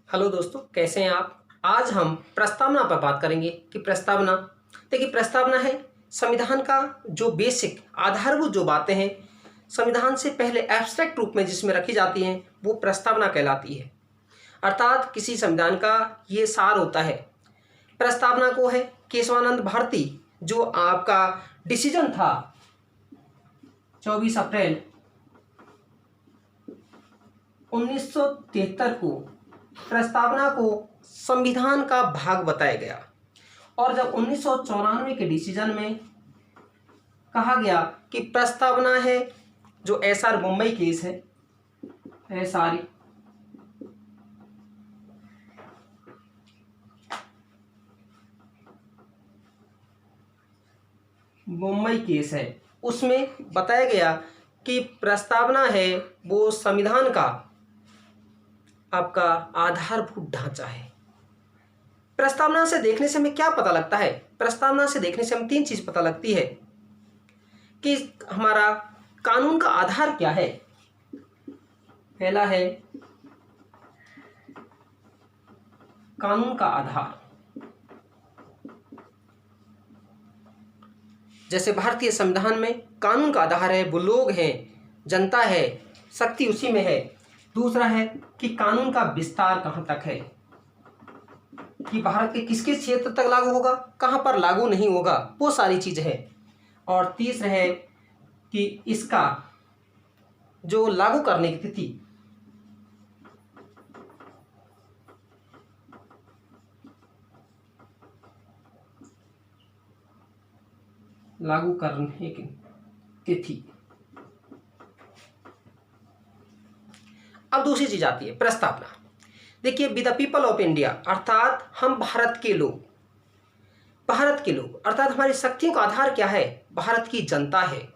Hello दोस्तों, कैसे हैं आप। आज हम प्रस्तावना पर बात करेंगे कि प्रस्तावना, देखिए प्रस्तावना है संविधान का जो बेसिक आधारभूत जो बातें हैं संविधान से पहले एब्स्ट्रैक्ट रूप में जिसमें रखी जाती हैं वो प्रस्तावना कहलाती है। अर्थात किसी संविधान का ये सार होता है। प्रस्तावना को है केशवानंद भारती जो आपका डिसीजन था 24 अप्रैल 1973 को प्रस्तावना को संविधान का भाग बताया गया। और जब 1994 के डिसीजन में कहा गया कि प्रस्तावना है जो एसआर मुंबई केस है, एसआर मुंबई केस है, उसमें बताया गया कि प्रस्तावना है वो संविधान का आपका आधारभूत ढांचा है। प्रस्तावना से देखने से हमें क्या पता लगता है? प्रस्तावना से देखने से हमें तीन चीज पता लगती है कि हमारा कानून का आधार क्या है। पहला है कानून का आधार। जैसे भारतीय संविधान में कानून का आधार है वो लोग हैं, जनता है, शक्ति उसी में है। दूसरा है कि कानून का विस्तार कहाँ तक है, कि भारत के किस किस क्षेत्र तक लागू होगा, कहाँ पर लागू नहीं होगा, वो सारी चीज़ है। और तीसरा है कि इसका जो लागू करने की तिथि, लागू करने की तिथि। अब दूसरी चीज आती है प्रस्तावना। देखिए with the people of India, अर्थात हम भारत के लोग, भारत के लोग अर्थात हमारी शक्तियों का आधार क्या है? भारत की जनता है।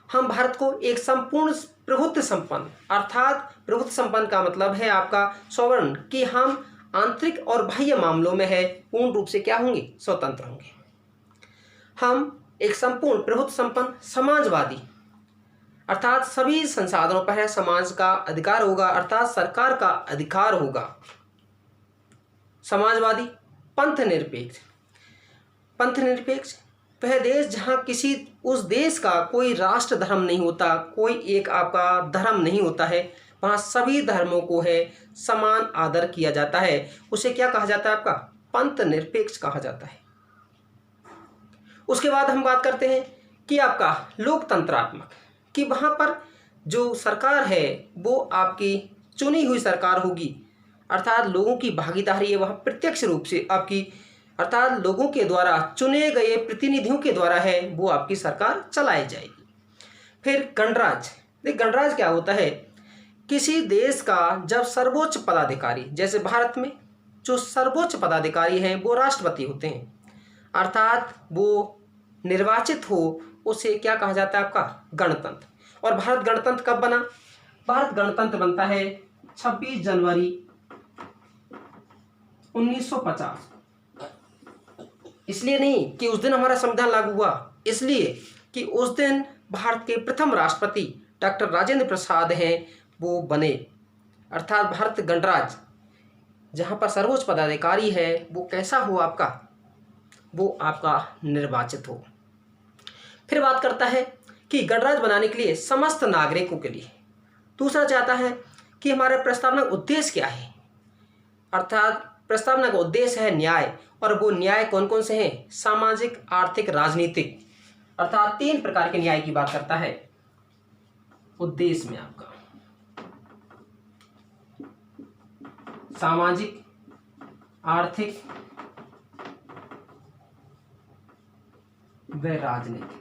हम भारत को एक संपूर्ण प्रभुत्व संपन्न, अर्थात प्रभुत्व संपन्न का मतलब है आपका सॉवरन, कि हम आंतरिक और बाह्य मामलों में है पूर्ण रूप से क्या होंगे? स्वतंत्र होंगे। हम एक संपूर्ण प्रभुत्व संपन्न समाजवादी, अर्थात सभी संसाधनों पर है समाज का अधिकार होगा, अर्थात सरकार का अधिकार होगा। समाजवादी, पंथ निरपेक्ष, पंथ निरपेक्ष वह देश जहां किसी उस देश का कोई राष्ट्र धर्म नहीं होता, कोई एक आपका धर्म नहीं होता है, वहां सभी धर्मों को है समान आदर किया जाता है। उसे क्या कहा जाता है? आपका पंथ निरपेक्ष कहा जाता है। उसके बाद हम बात करते हैं कि आपका लोकतंत्रात्मक, कि वहाँ पर जो सरकार है वो आपकी चुनी हुई सरकार होगी, अर्थात लोगों की भागीदारी है वहाँ प्रत्यक्ष रूप से आपकी, अर्थात लोगों के द्वारा चुने गए प्रतिनिधियों के द्वारा है वो आपकी सरकार चलाई जाएगी। फिर गणराज्य। देख गणराज्य क्या होता है? किसी देश का जब सर्वोच्च पदाधिकारी, जैसे भारत में जो सर्वोच्च पदाधिकारी हैं वो राष्ट्रपति होते हैं, अर्थात वो निर्वाचित हो, उसे क्या कहा जाता है? आपका गणतंत्र। और भारत गणतंत्र कब बना? भारत गणतंत्र बनता है 26 जनवरी 1950। इसलिए नहीं कि उस दिन हमारा संविधान लागू हुआ, इसलिए कि उस दिन भारत के प्रथम राष्ट्रपति डॉक्टर राजेंद्र प्रसाद हैं वो बने। अर्थात भारत गणराज्य जहाँ पर सर्वोच्च पदाधिकारी है वो कैसा हो? आपका वो आपका निर्वाचित हो। फिर बात करता है कि गणराज्य बनाने के लिए समस्त नागरिकों के लिए। दूसरा चाहता है कि हमारा प्रस्तावना उद्देश्य क्या है, अर्थात प्रस्तावना का उद्देश्य है न्याय। और वो न्याय कौन कौन से हैं? सामाजिक, आर्थिक, राजनीतिक, अर्थात तीन प्रकार के न्याय की बात करता है उद्देश्य में। आपका सामाजिक, आर्थिक व राजनीतिक।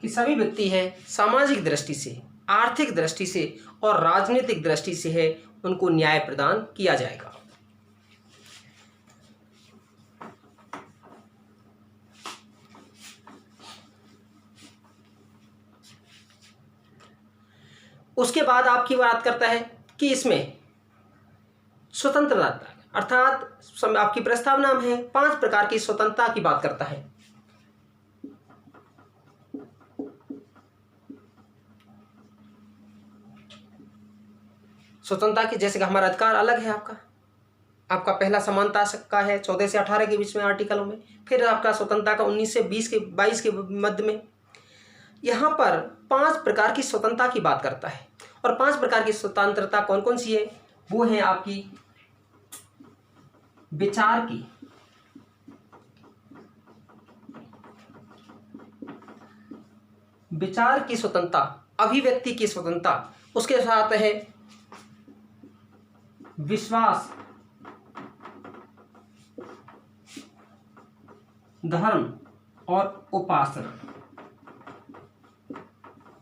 कि सभी व्यक्ति है सामाजिक दृष्टि से, आर्थिक दृष्टि से और राजनीतिक दृष्टि से है उनको न्याय प्रदान किया जाएगा। उसके बाद आपकी बात करता है कि इसमें स्वतंत्रता, अर्थात आपकी प्रस्तावना में 5 प्रकार की स्वतंत्रता की बात करता है। स्वतंत्रता के जैसे कि हमारा अधिकार अलग है, आपका पहला समानता का है 14 से 18 के बीच में आर्टिकलों में, फिर आपका स्वतंत्रता का 19 से 22 के मध्य में। यहाँ पर 5 प्रकार की स्वतंत्रता की बात करता है, और 5 प्रकार की स्वतंत्रता कौन कौन सी है? वो है आपकी विचार की, स्वतंत्रता, अभिव्यक्ति की स्वतंत्रता, उसके साथ है विश्वास, धर्म और उपासना।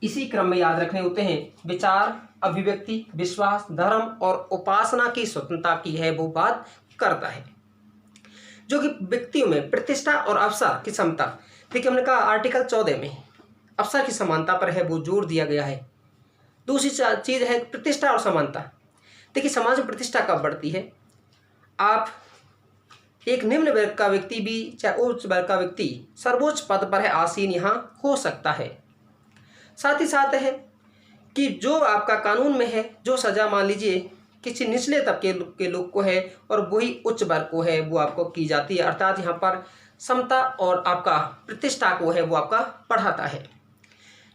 इसी क्रम में याद रखने होते हैं। विचार, अभिव्यक्ति, विश्वास, धर्म और उपासना की स्वतंत्रता की है वो बात करता है, जो कि व्यक्तियों में प्रतिष्ठा और अवसर की क्षमता। देखिए हमने कहा आर्टिकल 14 में अवसर की समानता पर है वो जोर दिया गया है। दूसरी चीज है प्रतिष्ठा और समानता। देखिए समाज में प्रतिष्ठा कब बढ़ती है? आप एक निम्न वर्ग का व्यक्ति भी चाहे उच्च वर्ग का व्यक्ति सर्वोच्च पद पर है आसीन यहाँ हो सकता है। साथ ही साथ है कि जो आपका कानून में है जो सजा मान लीजिए किसी निचले तबके के लोग को है और वही उच्च वर्ग को है वो आपको की जाती है, अर्थात यहाँ पर समता और आपका प्रतिष्ठा को है वो आपका बढ़ाता है।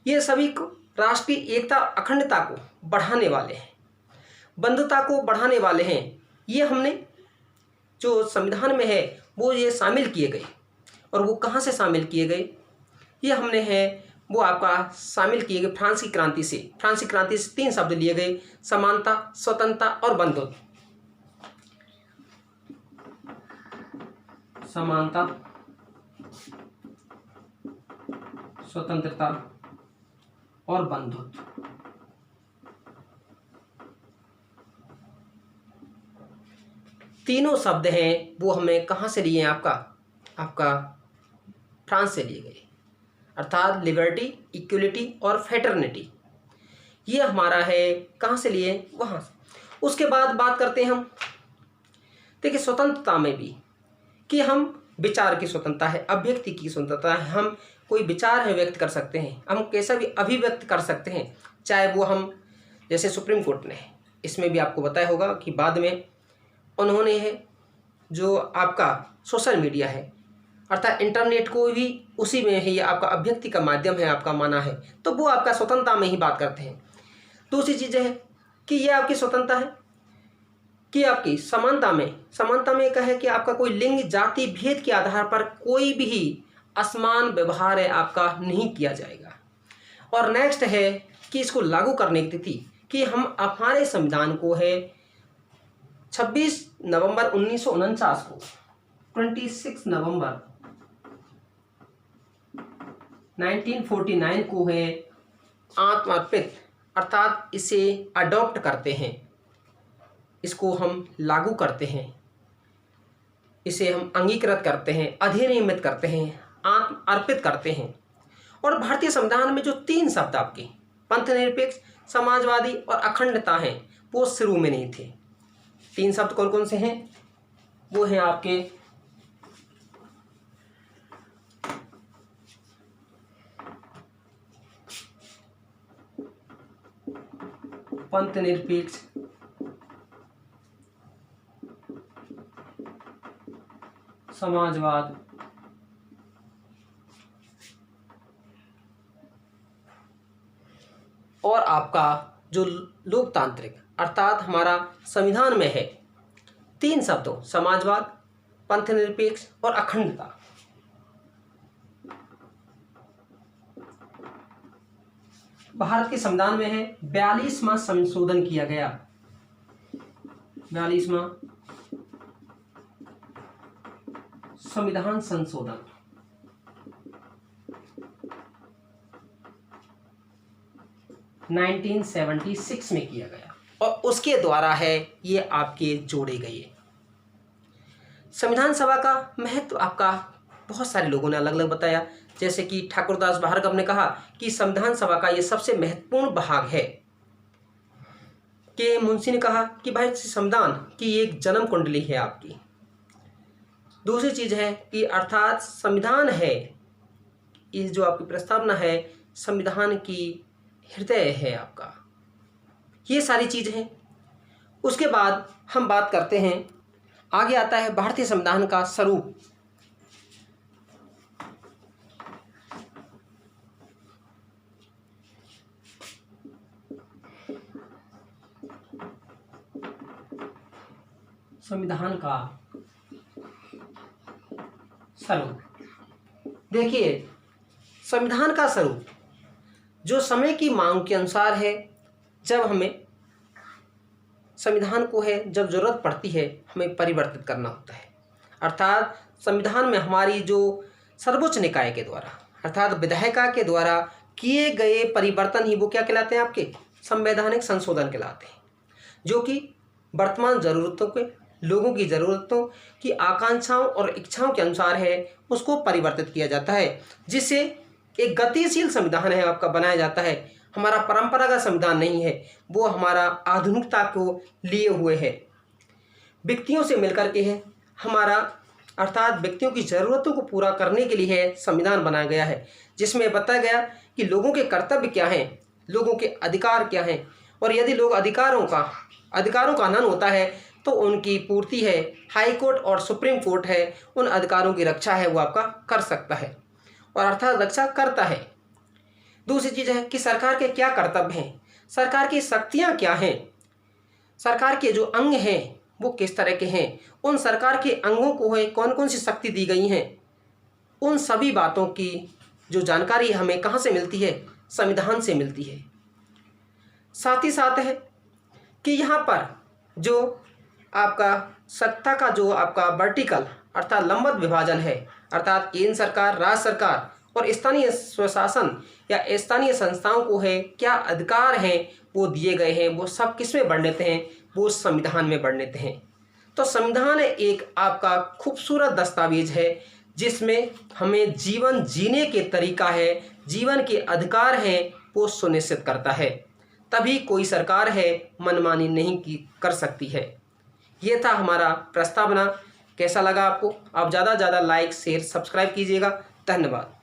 ये सभी को राष्ट्रीय एकता अखंडता को बढ़ाने वाले हैं, बंधुता को बढ़ाने वाले हैं। ये हमने जो संविधान में है वो ये शामिल किए गए, और वो कहाँ से शामिल किए गए? ये हमने है वो आपका शामिल किए गए फ्रांसीसी क्रांति से। फ्रांसीसी क्रांति से 3 शब्द लिए गए, समानता, स्वतंत्रता और बंधुत्व। समानता, स्वतंत्रता और बंधुत्व। तीनों शब्द हैं वो हमें कहाँ से लिए हैं? आपका फ्रांस से लिए गए, अर्थात लिबर्टी, इक्वलिटी और फ्रेटर्निटी। ये हमारा है कहाँ से लिए? वहाँ से। उसके बाद बात करते हैं हम, देखिए स्वतंत्रता में भी कि हम विचार की स्वतंत्रता है, अभिव्यक्ति की स्वतंत्रता है। हम कोई विचार है व्यक्त कर सकते हैं, हम कैसा भी अभिव्यक्त कर सकते हैं, चाहे वो हम जैसे सुप्रीम कोर्ट ने इसमें भी आपको बताया होगा कि बाद में उन्होंने है जो आपका सोशल मीडिया है अर्थात इंटरनेट को भी उसी में है, ये आपका अभिव्यक्ति का माध्यम है आपका माना है, तो वो आपका स्वतंत्रता में ही बात करते हैं। दूसरी चीज़ है कि ये आपकी स्वतंत्रता है कि आपकी समानता में कहे कि आपका कोई लिंग, जाति, भेद के आधार पर कोई भी असमान व्यवहार है आपका नहीं किया जाएगा। और नेक्स्ट है कि इसको लागू करने की तिथि कि हम हमारे संविधान को है 26 नवंबर 1949 को 26 नवंबर 1949 को है आत्मर्पित, अर्थात इसे अडॉप्ट करते हैं, इसको हम लागू करते हैं, इसे हम अंगीकृत करते हैं, अधिनियमित करते हैं, आत्म अर्पित करते हैं। और भारतीय संविधान में जो 3 शब्द आपके पंथनिरपेक्ष, समाजवादी और अखंडता हैं वो शुरू में नहीं थे। 3 शब्द कौन कौन से हैं? वो हैं आपके पंथनिरपेक्ष, समाजवाद और आपका जो लोकतांत्रिक, अर्थात हमारा संविधान में है 3 शब्दों समाजवाद, पंथनिरपेक्ष और अखंडता। भारत के संविधान में है 42वां संशोधन किया गया, 42वां संविधान संशोधन 1976 में किया गया, और उसके द्वारा है ये आपके जोड़े गए। संविधान सभा का महत्व आपका बहुत सारे लोगों ने अलग अलग बताया, जैसे कि ठाकुरदास भार्गव ने कहा कि संविधान सभा का ये सबसे महत्वपूर्ण भाग है। के मुंशी ने कहा कि भाई संविधान की एक जन्म कुंडली है आपकी। दूसरी चीज है कि अर्थात संविधान है, इस जो आपकी प्रस्तावना है संविधान की हृदय है आपका। ये सारी चीज़ हैं उसके बाद हम बात करते हैं, आगे आता है भारतीय संविधान का स्वरूप। संविधान का स्वरूप, देखिए संविधान का स्वरूप जो समय की मांग के अनुसार है, जब हमें संविधान को है जब ज़रूरत पड़ती है हमें परिवर्तित करना होता है। अर्थात संविधान में हमारी जो सर्वोच्च निकाय के द्वारा अर्थात विधायिका के द्वारा किए गए परिवर्तन ही वो क्या कहलाते हैं, आपके संवैधानिक संशोधन कहलाते हैं, जो कि वर्तमान ज़रूरतों के लोगों की ज़रूरतों की आकांक्षाओं और इच्छाओं के अनुसार है उसको परिवर्तित किया जाता है, जिससे एक गतिशील संविधान है आपका बनाया जाता है। हमारा परंपरागत संविधान नहीं है, वो हमारा आधुनिकता को लिए हुए है, व्यक्तियों से मिलकर के है हमारा, अर्थात व्यक्तियों की ज़रूरतों को पूरा करने के लिए है संविधान बनाया गया है, जिसमें बताया गया कि लोगों के कर्तव्य क्या हैं, लोगों के अधिकार क्या हैं, और यदि लोग अधिकारों का हनन होता है तो उनकी पूर्ति है हाई कोर्ट और सुप्रीम कोर्ट है, उन अधिकारों की रक्षा है वो आपका कर सकता है और अर्थात रक्षा करता है। दूसरी चीज़ है कि सरकार के क्या कर्तव्य हैं, सरकार की शक्तियां क्या हैं, सरकार के जो अंग हैं वो किस तरह के हैं, उन सरकार के अंगों को है कौन कौन सी शक्ति दी गई हैं, उन सभी बातों की जो जानकारी हमें कहाँ से मिलती है, संविधान से मिलती है। साथ ही साथ है कि यहाँ पर जो आपका सत्ता का जो आपका वर्टिकल अर्थात लंबवत विभाजन है, अर्थात केंद्र सरकार, राज्य सरकार और स्थानीय स्वशासन या स्थानीय संस्थाओं को है क्या अधिकार हैं वो दिए गए हैं, वो सब किस में वर्णित हैं, वो संविधान में वर्णित हैं। तो संविधान एक आपका खूबसूरत दस्तावेज है जिसमें हमें जीवन जीने के तरीका है, जीवन के अधिकार हैं वो सुनिश्चित करता है, तभी कोई सरकार है मनमानी नहीं कर सकती है। ये था हमारा प्रस्तावना। कैसा लगा आपको? आप ज़्यादा से ज़्यादा लाइक शेयर सब्सक्राइब कीजिएगा। धन्यवाद।